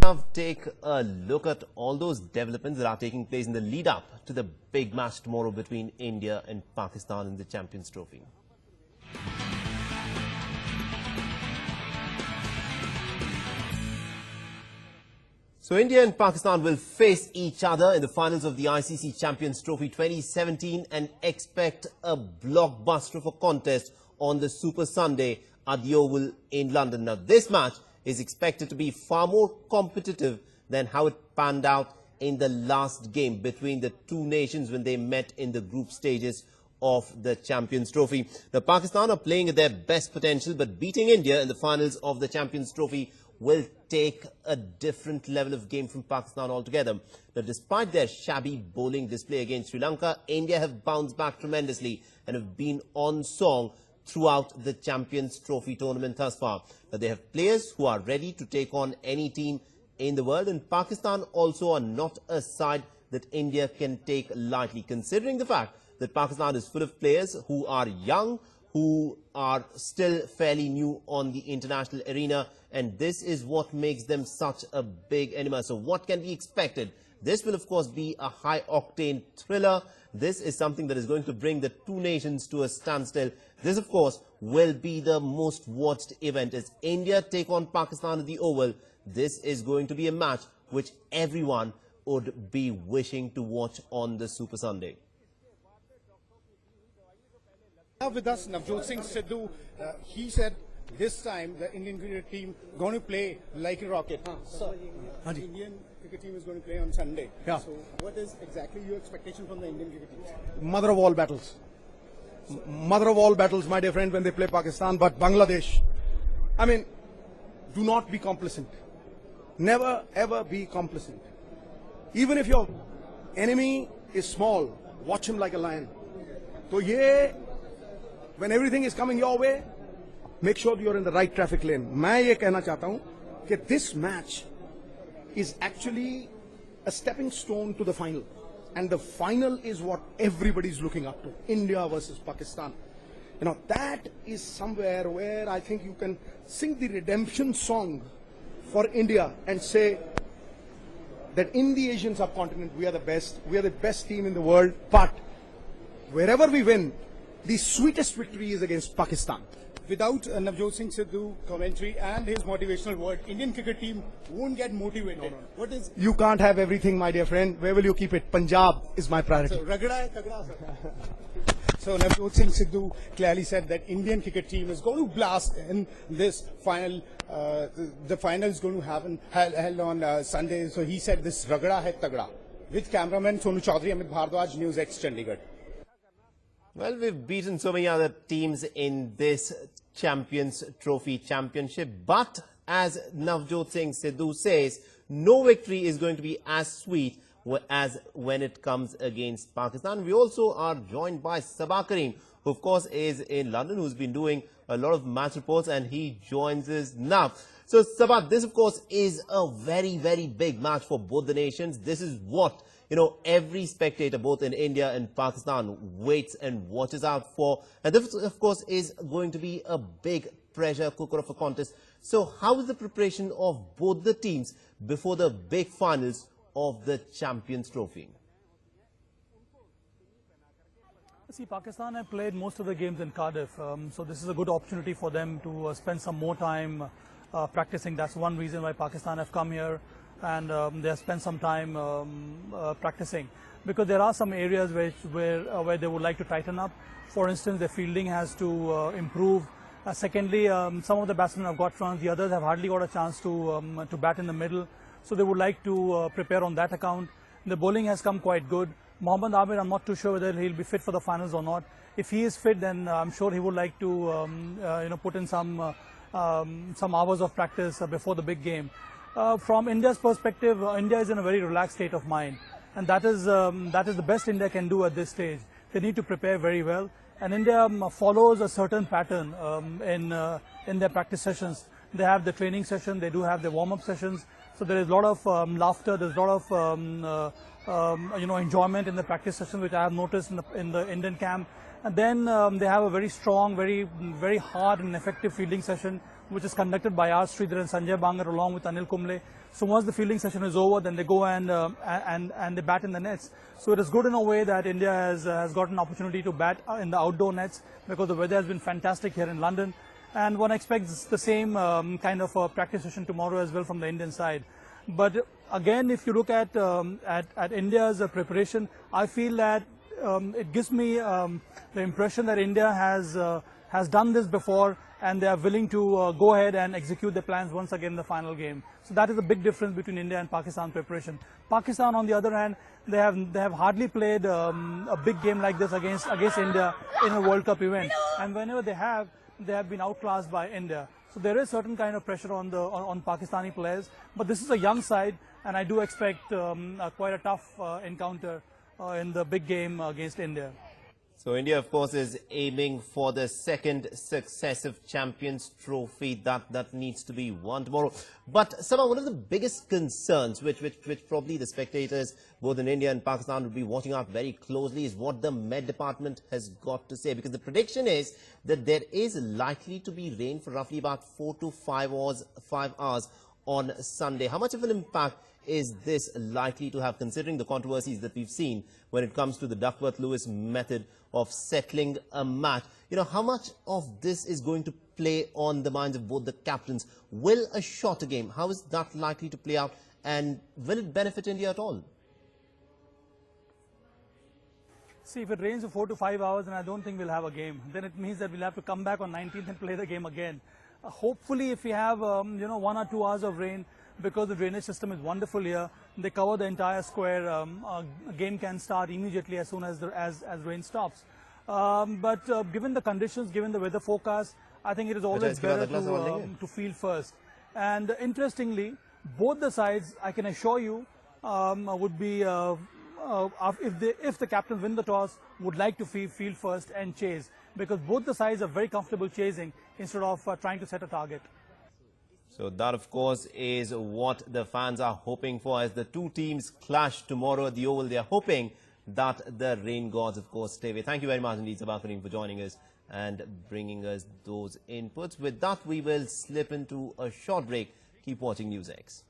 now take a look at all those developments that are taking place in the lead up to the big match tomorrow between India and Pakistan in the Champions Trophy. So India and Pakistan will face each other in the finals of the ICC Champions Trophy 2017 and expect a blockbuster of a contest on the Super Sunday at the Oval in London. Now, this match is expected to be far more competitive than how it panned out in the last game between the two nations when they met in the group stages of the Champions Trophy. Now, Pakistan are playing at their best potential, but beating India in the finals of the Champions Trophy will take a different level of game from Pakistan altogether. Now, despite their shabby bowling display against Sri Lanka, India have bounced back tremendously and have been on song throughout the Champions Trophy tournament thus far. Now, they have players who are ready to take on any team in the world, and Pakistan also are not a side that India can take lightly, considering the fact that Pakistan is full of players who are young, who are still fairly new on the international arena, and this is what makes them such a big enemy. So what can be expected? This will, of course, be a high-octane thriller. This is something that is going to bring the two nations to a standstill. This, of course, will be the most watched event. As India take on Pakistan at the Oval, this is going to be a match which everyone would be wishing to watch on the Super Sunday. With us, Navjot Singh Sidhu, he said this time the Indian cricket team going to play like a rocket. So, the Indian cricket team is going to play on Sunday. Yeah. So, what is exactly your expectation from the Indian cricket team? Mother of all battles. Mother of all battles, my dear friend, when they play Pakistan. But Bangladesh, I mean, do not be complacent. Never, ever be complacent. Even if your enemy is small, watch him like a lion. So, when everything is coming your way, make sure you're in the right traffic lane. मैं ये कहना चाहता हूँ कि this match is actually a stepping stone to the final. And the final is what everybody's looking up to. India versus Pakistan. You know, that is somewhere where I think you can sing the redemption song for India and say that in the Asian subcontinent, we are the best team in the world, but wherever we win, the sweetest victory is against Pakistan. Without Navjot Singh Sidhu commentary and his motivational word, Indian cricket team won't get motivated. No. What is? You can't have everything, my dear friend. Where will you keep it? Punjab is my priority. So, ragda hai tagda, sir. So, Navjot Singh Sidhu clearly said that Indian cricket team is going to blast in this final. The final is going to happen held on Sunday. So, he said this ragda hai tagda. With cameraman Sonu Chaudhary, Amit Bhardwaj, NewsX Chandigarh. Well, we've beaten so many other teams in this Champions Trophy championship, but as Navjot Singh Sidhu says, no victory is going to be as sweet as when it comes against Pakistan. We also are joined by Sabah Karim, who of course is in London, who's been doing a lot of match reports, and he joins us now. So Sabah, this of course is a very, very big match for both the nations. This is what, you know, every spectator, both in India and Pakistan, waits and watches out for. And this, of course, is going to be a big pressure cooker of a contest. So how is the preparation of both the teams before the big finals of the Champions Trophy? See, Pakistan have played most of the games in Cardiff, so this is a good opportunity for them to spend some more time practicing. That's one reason why Pakistan have come here, and they have spent some time practicing, because there are some areas where they would like to tighten up. For instance, their fielding has to improve. Secondly, some of the batsmen have got runs, the others have hardly got a chance to bat in the middle, so they would like to prepare on that account. The bowling has come quite good. Mohammad Amir, I'm not too sure whether he'll be fit for the finals or not. If he is fit, then I'm sure he would like to put in some hours of practice before the big game. From India's perspective, India is in a very relaxed state of mind, and that is the best India can do at this stage. They need to prepare very well, and India follows a certain pattern in their practice sessions. They have the training session, they do have the warm-up sessions, so there is a lot of laughter, there's a lot of enjoyment in the practice session, which I have noticed in the Indian camp. And then they have a very strong, very hard and effective fielding session, which is conducted by R. Sridhar and Sanjay Bangar along with Anil Kumble. So once the fielding session is over, then they go and they bat in the nets. So it is good in a way that India has got an opportunity to bat in the outdoor nets because the weather has been fantastic here in London. And one expects the same kind of practice session tomorrow as well from the Indian side. But again, if you look at India's preparation, I feel that it gives me the impression that India has done this before, and they are willing to go ahead and execute their plans once again in the final game. So that is a big difference between India and Pakistan preparation. Pakistan, on the other hand, they have hardly played a big game like this against India in a World Cup event, and whenever they have been outclassed by India. So there is certain kind of pressure on Pakistani players, but this is a young side, and I do expect quite a tough encounter in the big game against India. So India, of course, is aiming for the second successive Champions Trophy that needs to be won tomorrow. But somehow one of the biggest concerns, which probably the spectators, both in India and Pakistan, will be watching out very closely, is what the Met Department has got to say. Because the prediction is that there is likely to be rain for roughly about 4 to 5 hours on Sunday. How much of an impact is this likely to have, considering the controversies that we've seen when it comes to the Duckworth-Lewis method of settling a match? You know, how much of this is going to play on the minds of both the captains? Will a shorter game, how is that likely to play out, and will it benefit India at all? See, if it rains for 4 to 5 hours, then I don't think we'll have a game. Then it means that we'll have to come back on 19th and play the game again. Hopefully, if we have 1 or 2 hours of rain, because the drainage system is wonderful here, they cover the entire square. A game can start immediately as soon as rain stops. But given the conditions, given the weather forecast, I think it is always better to field first. And interestingly, both the sides, I can assure you, would be if the captains win the toss, would like to field first and chase, because both the sides are very comfortable chasing instead of trying to set a target. So that, of course, is what the fans are hoping for as the two teams clash tomorrow at the Oval. They are hoping that the rain gods, of course, stay away. Thank you very much indeed, Sabah Karim, for joining us and bringing us those inputs. With that, we will slip into a short break. Keep watching NewsX.